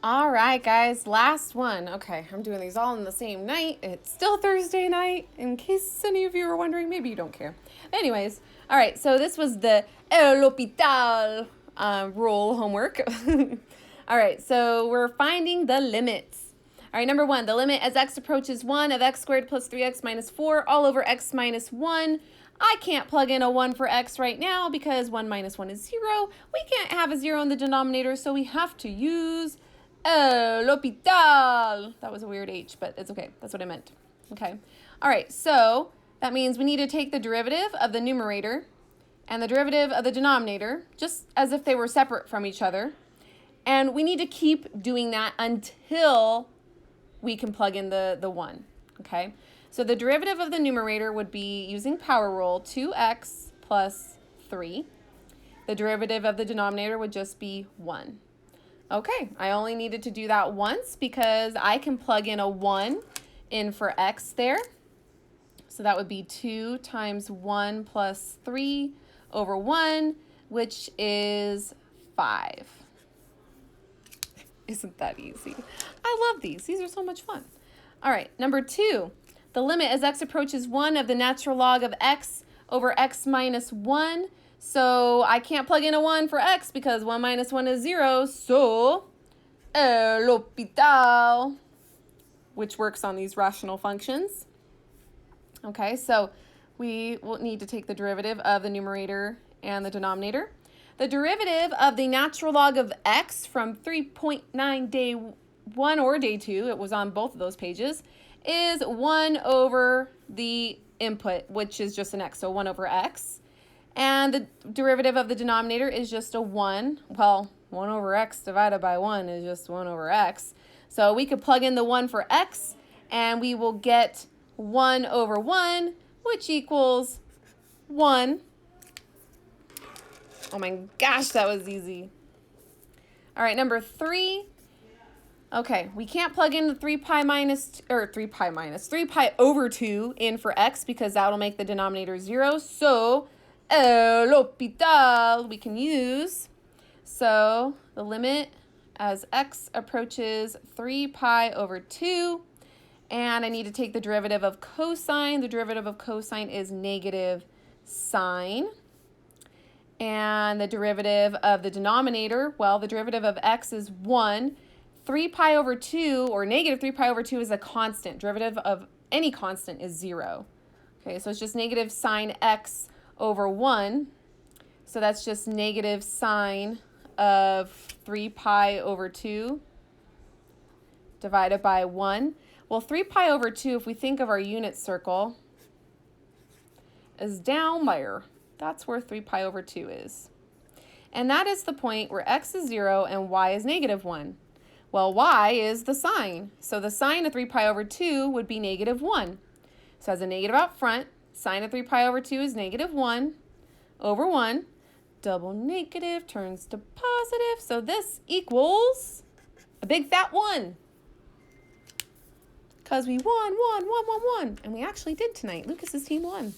All right, guys, last one. Okay, I'm doing these all in the same night. It's still Thursday night, in case any of you are wondering. Maybe you don't care. Anyways, all right, so this was the El Hospital rule homework. All right, so we're finding the limits. All right, number one, the limit as x approaches 1 of x squared plus 3x minus 4 all over x minus 1. I can't plug in a 1 for x right now because 1 minus 1 is 0. We can't have a 0 in the denominator, so we have to use El Hospital. That was a weird H, but it's okay. That's what I meant. Okay. All right, so that means we need to take the derivative of the numerator and the derivative of the denominator, just as if they were separate from each other. And we need to keep doing that until we can plug in the 1, okay? So the derivative of the numerator would be, using power rule, 2x plus 3. The derivative of the denominator would just be 1. Okay, I only needed to do that once because I can plug in a 1 in for x there. So that would be 2 times 1 plus 3 over 1, which is 5. Isn't that easy? I love these. These are so much fun. All right, number 2. The limit as x approaches 1 of the natural log of x over x minus 1. So I can't plug in a 1 for x because 1 minus 1 is 0. So El Hospital, which works on these rational functions. Okay, so we will need to take the derivative of the numerator and the denominator. The derivative of the natural log of x from 3.9 day 1 or day 2, it was on both of those pages, is 1 over the input, which is just an x, so 1 over x. And the derivative of the denominator is just a 1. Well, 1 over x divided by 1 is just 1 over x. So we could plug in the 1 for x, and we will get 1 over 1, which equals 1. Oh my gosh, that was easy. All right, number 3. Okay, we can't plug in the 3 pi over 2 in for x because that will make the denominator 0. So El Hospital we can use. So the limit as x approaches 3 pi over 2. And I need to take the derivative of cosine. The derivative of cosine is negative sine. And the derivative of the denominator, well, the derivative of x is 1. 3 pi over 2, or negative 3 pi over 2 is a constant. Derivative of any constant is 0. Okay, so it's just negative sine x over 1. So that's just negative sine of 3 pi over 2 divided by 1. Well, 3 pi over 2, if we think of our unit circle, is down there. That's where 3 pi over 2 is. And that is the point where x is 0 and y is negative 1. Well, y is the sine. So the sine of 3 pi over 2 would be negative 1. So as a negative out front, sine of 3 pi over 2 is negative 1 over 1. Double negative turns to positive. So this equals a big fat 1. Because we won. And we actually did tonight. Lucas's team won.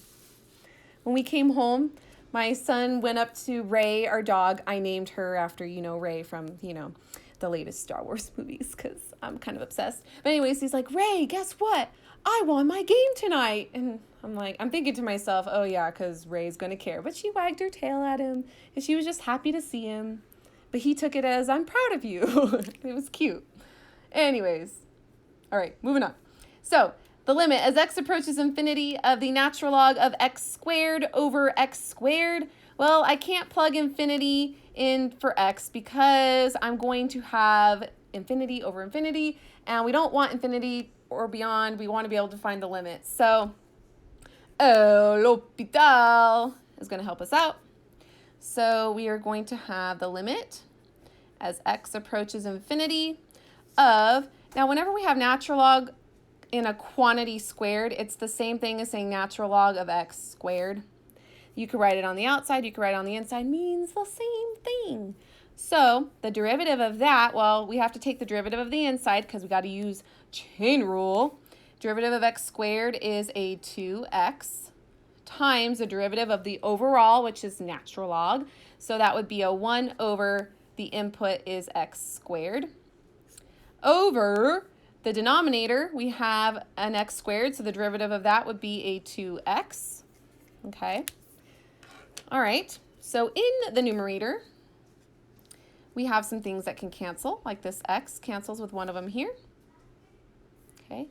When we came home, my son went up to Ray, our dog. I named her after, Ray from, the latest Star Wars movies because I'm kind of obsessed. But anyways, he's like, Ray, guess what? I won my game tonight. And I'm thinking to myself, oh yeah, because Ray's going to care. But she wagged her tail at him and she was just happy to see him. But he took it as, I'm proud of you. It was cute. Anyways, all right, moving on. So the limit as x approaches infinity of the natural log of x squared over x squared. Well, I can't plug infinity in for x because I'm going to have infinity over infinity, and we don't want infinity or beyond. We want to be able to find the limit. So El Hospital is going to help us out. So we are going to have the limit as x approaches infinity of, now whenever we have natural log in a quantity squared, it's the same thing as saying natural log of x squared. You could write it on the outside, you could write it on the inside, means the same thing. So the derivative of that, well, we have to take the derivative of the inside because we got to use chain rule. Derivative of x squared is a 2x times the derivative of the overall, which is natural log. So that would be a 1 over the input is x squared. over the denominator, we have an x squared, so the derivative of that would be a 2x. Okay. All right. So in the numerator, we have some things that can cancel, like this x cancels with one of them here. Okay.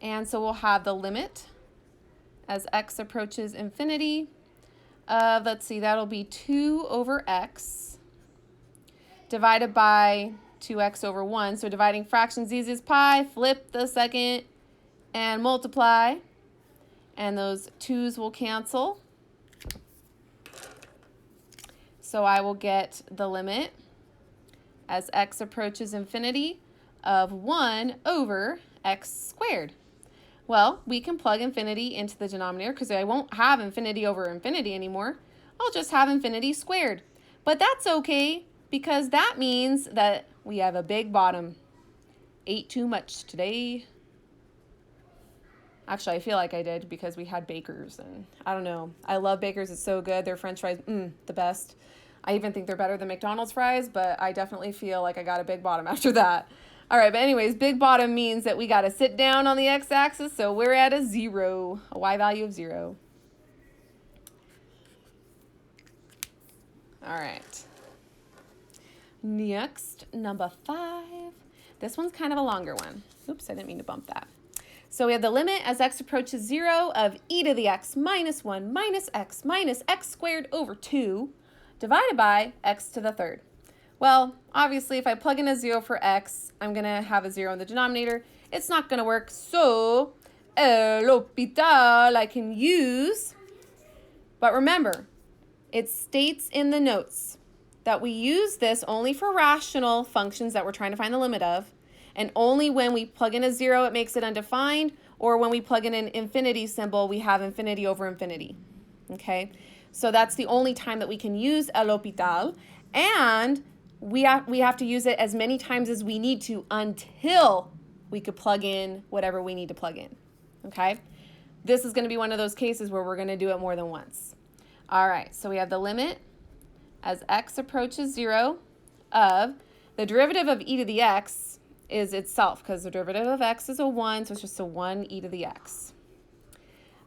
And so we'll have the limit as x approaches infinity of, let's see, that'll be 2 over x divided by 2x over 1. So dividing fractions easy as pie, flip the second and multiply. And those 2's will cancel. So I will get the limit as x approaches infinity of 1 over x squared. Well, we can plug infinity into the denominator because I won't have infinity over infinity anymore. I'll just have infinity squared. But that's okay because that means that we have a big bottom. Ate too much today. Actually, I feel like I did because we had Baker's and I don't know. I love Baker's. It's so good. Their French fries, the best. I even think they're better than McDonald's fries, but I definitely feel like I got a big bottom after that. All right, but anyways, big bottom means that we got to sit down on the x-axis, so we're at a 0, a y value of 0. All right. Next, number 5. This one's kind of a longer one. Oops, I didn't mean to bump that. So we have the limit as x approaches 0 of e to the x minus 1 minus x squared over 2 divided by x to the third. Well, obviously, if I plug in a 0 for x, I'm going to have a 0 in the denominator. It's not going to work, so l'hôpital I can use. But remember, it states in the notes that we use this only for rational functions that we're trying to find the limit of, and only when we plug in a 0, it makes it undefined, or when we plug in an infinity symbol, we have infinity over infinity. Okay? So that's the only time that we can use l'hôpital, and we have to use it as many times as we need to until we could plug in whatever we need to plug in. Okay? This is going to be one of those cases where we're going to do it more than once. All right, so we have the limit as x approaches 0 of the derivative of e to the x is itself, because the derivative of x is a 1, so it's just a 1 e to the x.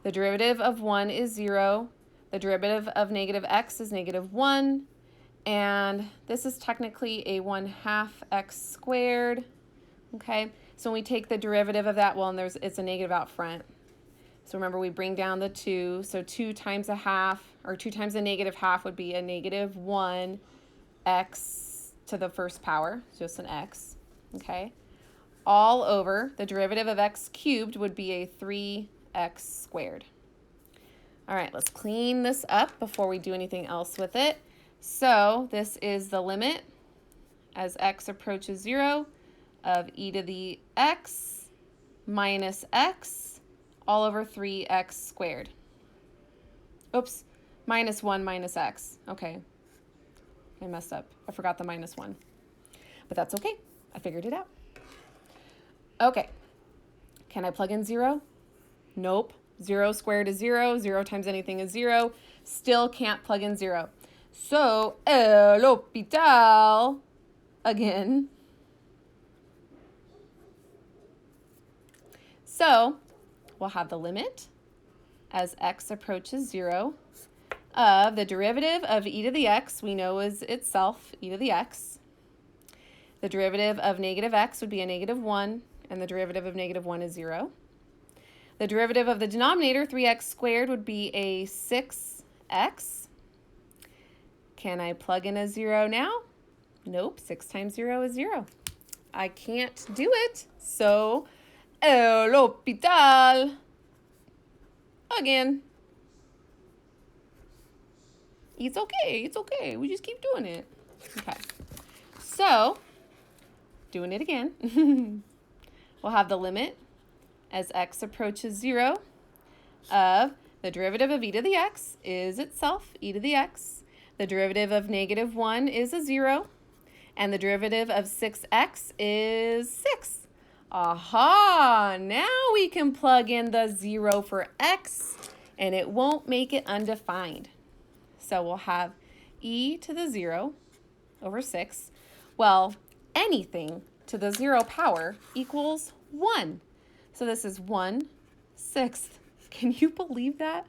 The derivative of 1 is 0. The derivative of negative x is negative 1. And this is technically a 1/2 x squared. Okay, so when we take the derivative of that, well, and it's a negative out front. So remember, we bring down the 2. So 2 times a half, or 2 times a negative half would be a negative 1 x to the first power, just an x. Okay, all over the derivative of x cubed would be a 3x squared. All right, let's clean this up before we do anything else with it. So this is the limit as x approaches 0 of e to the x minus x all over 3x squared. Oops, minus 1 minus x. Okay, I messed up. I forgot the minus 1. But that's okay. I figured it out. Okay, can I plug in 0? Nope. 0 squared is 0. 0 times anything is 0. Still can't plug in 0. So, l'hôpital, again. So, we'll have the limit as x approaches 0 of the derivative of e to the x, we know is itself, e to the x. The derivative of negative x would be a negative 1, and the derivative of negative 1 is 0. The derivative of the denominator, 3x squared, would be a 6x. Can I plug in a 0 now? Nope, 6 times 0 is 0. I can't do it, so l'hôpital again. It's okay, we just keep doing it. Okay, so doing it again. We'll have the limit as x approaches 0 of the derivative of e to the x is itself e to the x. The derivative of negative 1 is a 0. And the derivative of 6x is 6. Aha! Now we can plug in the 0 for x, and it won't make it undefined. So we'll have e to the 0 over 6. Well, anything to the 0 power equals 1. So this is 1/6. Can you believe that?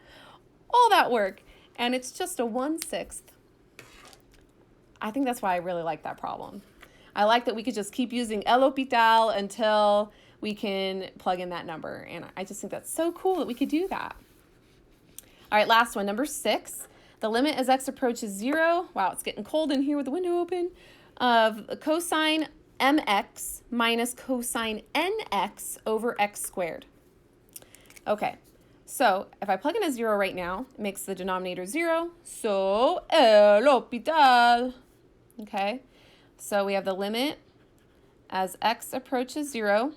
All that work, and it's just a 1/6. I think that's why I really like that problem. I like that we could just keep using El Hospital until we can plug in that number, and I just think that's so cool that we could do that. All right, last one, number 6. The limit as x approaches 0, wow, it's getting cold in here with the window open, of cosine mx minus cosine nx over x squared. Okay, so if I plug in a 0 right now, it makes the denominator 0, so El Hospital. Okay, so we have the limit as x approaches 0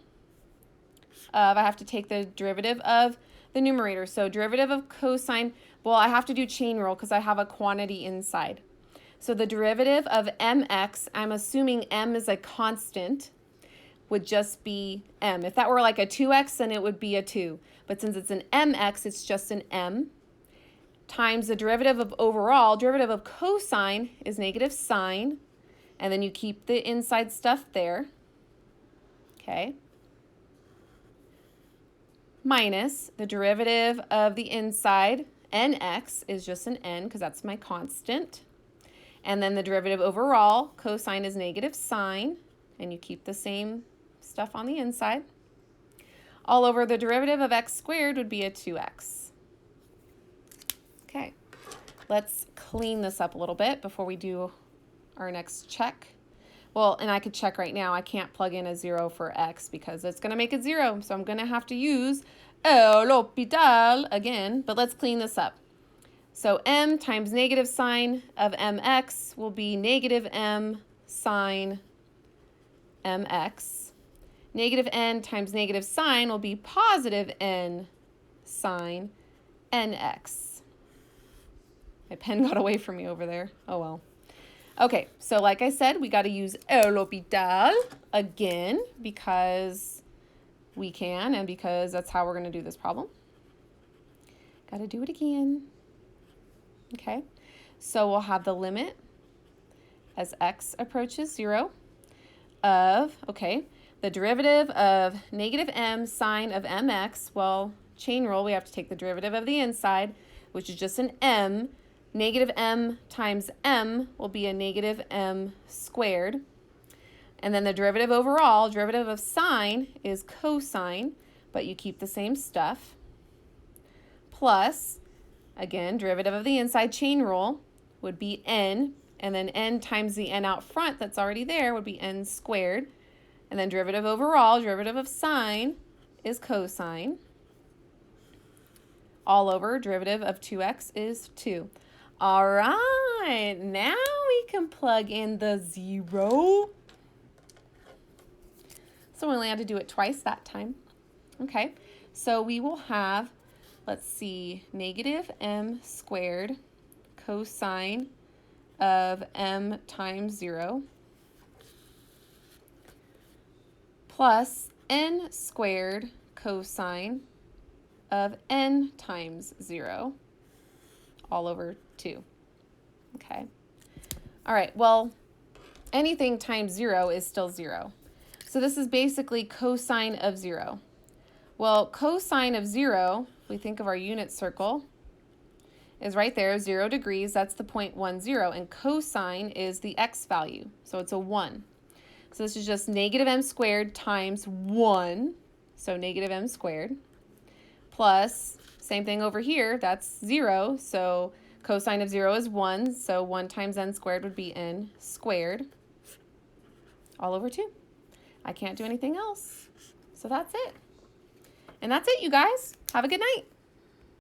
of, I have to take the derivative of the numerator. So derivative of cosine, well, I have to do chain rule because I have a quantity inside. So the derivative of mx, I'm assuming m is a constant, would just be m. If that were like a 2x, then it would be a 2. But since it's an mx, it's just an m, times the derivative of overall. Derivative of cosine is negative sine, and then you keep the inside stuff there. Okay. Minus the derivative of the inside, nx, is just an n because that's my constant. And then the derivative overall, cosine is negative sine, and you keep the same stuff on the inside. All over the derivative of x squared would be a 2x. Okay, let's clean this up a little bit before we do our next check. Well, and I could check right now. I can't plug in a 0 for x because it's going to make it 0. So I'm going to have to use El Hospital again, but let's clean this up. So m times negative sine of mx will be negative m sine mx. Negative n times negative sine will be positive n sine nx. My pen got away from me over there. Oh well. Okay, so like I said, we got to use El Hospital again because we can and because that's how we're going to do this problem. Got to do it again. Okay, so we'll have the limit as x approaches 0 of, okay, the derivative of negative m sine of mx. Well, chain rule, we have to take the derivative of the inside, which is just an m. Negative m times m will be a negative m squared. And then the derivative overall, derivative of sine is cosine, but you keep the same stuff. Plus, again, derivative of the inside, chain rule, would be n. And then n times the n out front that's already there would be n squared. And then derivative overall, derivative of sine is cosine. All over, derivative of 2x is 2. All right, now we can plug in the 0. So we only had to do it twice that time. Okay, so we will have, let's see, negative m squared cosine of m times 0 plus n squared cosine of n times 0 all over 2. Okay. All right, well, anything times 0 is still 0. So this is basically cosine of 0. Well, cosine of 0, if we think of our unit circle, is right there, 0 degrees. That's the point 1, 0. And cosine is the x value, so it's a 1. So this is just negative m squared times 1, so negative m squared, plus, same thing over here, that's 0, so cosine of 0 is 1, so 1 times n squared would be n squared, all over 2. I can't do anything else, so that's it. And that's it, you guys. Have a good night.